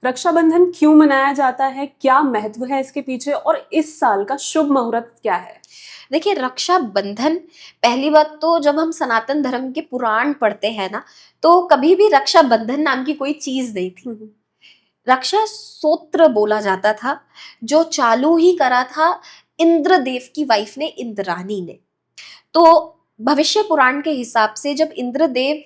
रक्षाबंधन क्यों मनाया जाता है, क्या महत्व है इसके पीछे और इस साल का शुभ मुहूर्त क्या है? देखिए, रक्षाबंधन, पहली बात तो जब हम सनातन धर्म के पुराण पढ़ते हैं ना, तो कभी भी रक्षाबंधन नाम की कोई चीज नहीं थी। रक्षा सूत्र बोला जाता था, जो चालू ही करा था इंद्रदेव की वाइफ ने, इंद्रानी ने। तो भविष्य पुराण के हिसाब से जब इंद्रदेव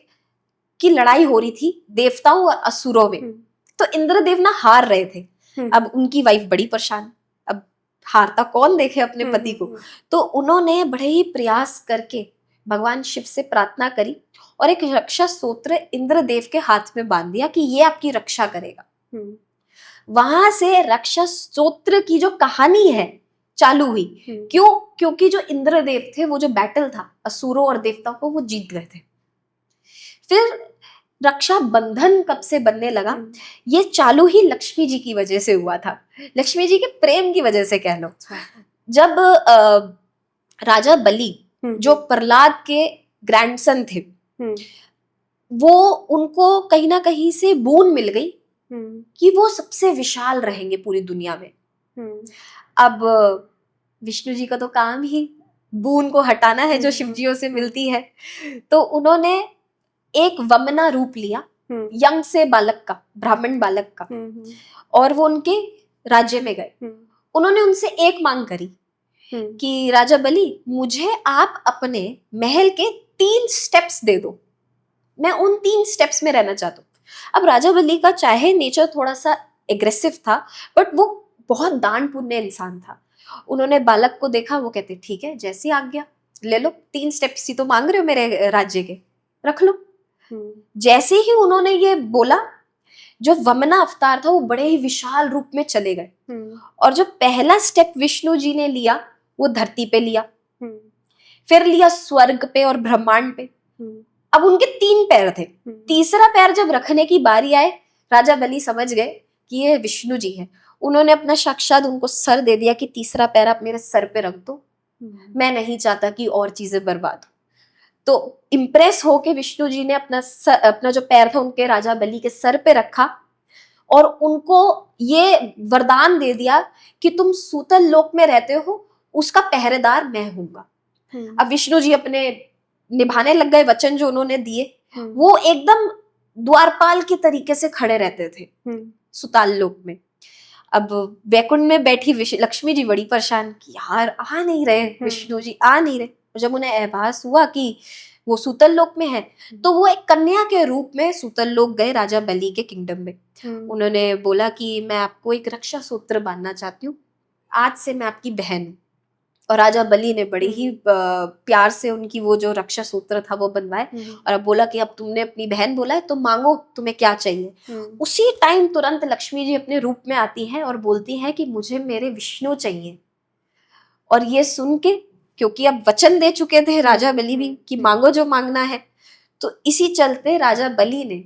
की लड़ाई हो रही थी देवताओं और असुरों में, तो इंद्रदेव ना हार रहे थे। अब उनकी वाइफ बड़ी परेशान, अब हारता कौन देखे अपने पति को। तो उन्होंने बड़े ही प्रयास करके भगवान शिव से प्रार्थना करी और एक रक्षा सूत्र इंद्रदेव के हाथ में बांध दिया कि ये आपकी रक्षा करेगा। वहां से रक्षा सूत्र की जो कहानी है चालू हुई। क्यों? क्योंकि जो इंद्रदेव थे, वो जो बैटल था असुरों और देवताओं को, वो जीत गए थे। फिर रक्षा बंधन कब से बनने लगा, ये चालू ही लक्ष्मी जी की वजह से हुआ था, लक्ष्मी जी के प्रेम की वजह से कह लो। जब राजा बलि, जो प्रहलाद के ग्रैंडसन थे, वो उनको कहीं ना कहीं से बून मिल गई कि वो सबसे विशाल रहेंगे पूरी दुनिया में। अब विष्णु जी का तो काम ही बून को हटाना है जो शिवजियों से मिलती है। तो उन्होंने एक वमना रूप लिया, यंग से बालक का, ब्राह्मण बालक का, और वो उनके राज्य में गए। उन्होंने उनसे एक मांग करी कि राजा बलि, मुझे आप अपने महल के 3 स्टेप्स दे दो, मैं उन 3 स्टेप्स में रहना चाहता हूँ। अब राजा बलि का चाहे नेचर थोड़ा सा एग्रेसिव था, बट वो बहुत दान पुण्य इंसान था। उन्होंने बालक को देखा, वो कहते ठीक है, जैसी आज्ञा, ले लो, 3 स्टेप्स ही तो मांग रहे हो मेरे राज्य के, रख लो। जैसे ही उन्होंने ये बोला, जो वमना अवतार था वो बड़े ही विशाल रूप में चले गए। और जो पहला स्टेप विष्णु जी ने लिया, वो धरती पे लिया, फिर लिया स्वर्ग पे और ब्रह्मांड पे। अब उनके 3 पैर थे, तीसरा पैर जब रखने की बारी आए, राजा बलि समझ गए कि ये विष्णु जी है। उन्होंने अपना साक्षात उनको सर दे दिया कि तीसरा पैर आप मेरे सर पे रख दो, मैं नहीं चाहता कि और चीजें बर्बाद हो। तो इम्प्रेस होके विष्णु जी ने अपना जो पैर था उनके राजा बलि के सर पे रखा और उनको ये वरदान दे दिया कि तुम सूतल लोक में रहते हो, उसका पहरेदार मैं हूंगा। अब विष्णु जी अपने निभाने लग गए वचन जो उन्होंने दिए। वो एकदम द्वारपाल के तरीके से खड़े रहते थे सुताल लोक में। अब वैकुंठ में बैठी लक्ष्मी जी बड़ी परेशान कि यार आ नहीं रहे विष्णु जी, आ नहीं रहे। जब उन्हें आभास हुआ कि वो सूतल लोक में है, तो वो एक कन्या के रूप में सूतल लोक गए राजा बलि के किंगडम में। उन्होंने बोला कि मैं आपको एक रक्षा सूत्र बांधना चाहती हूँ, आज से मैं आपकी बहन हूँ। और राजा बलि ने बड़े ही प्यार से उनकी वो जो रक्षा सूत्र था वो बनवाए और अब बोला कि अब तुमने अपनी बहन बोला है तो मांगो तुम्हें क्या चाहिए। उसी टाइम तुरंत लक्ष्मी जी अपने रूप में आती हैं और बोलती हैं कि मुझे मेरे विष्णु चाहिए। और ये सुन के, क्योंकि अब वचन दे चुके थे राजा बलि भी कि मांगो जो मांगना है, तो इसी चलते राजा बलि ने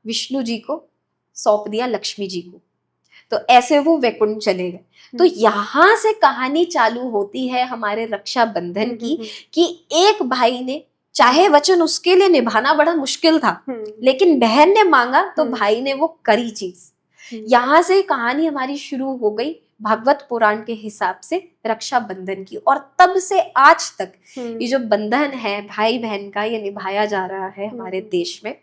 विष्णु जी को सौंप दिया लक्ष्मी जी को। तो ऐसे वो वैकुंठ चले गए। तो यहाँ से कहानी चालू होती है हमारे रक्षाबंधन की कि एक भाई ने, चाहे वचन उसके लिए निभाना बड़ा मुश्किल था, लेकिन बहन ने मांगा तो भाई ने वो करी चीज। यहाँ से कहानी हमारी शुरू हो गई भागवत पुराण के हिसाब से रक्षाबंधन की। और तब से आज तक ये जो बंधन है भाई बहन का, ये निभाया जा रहा है हमारे देश में।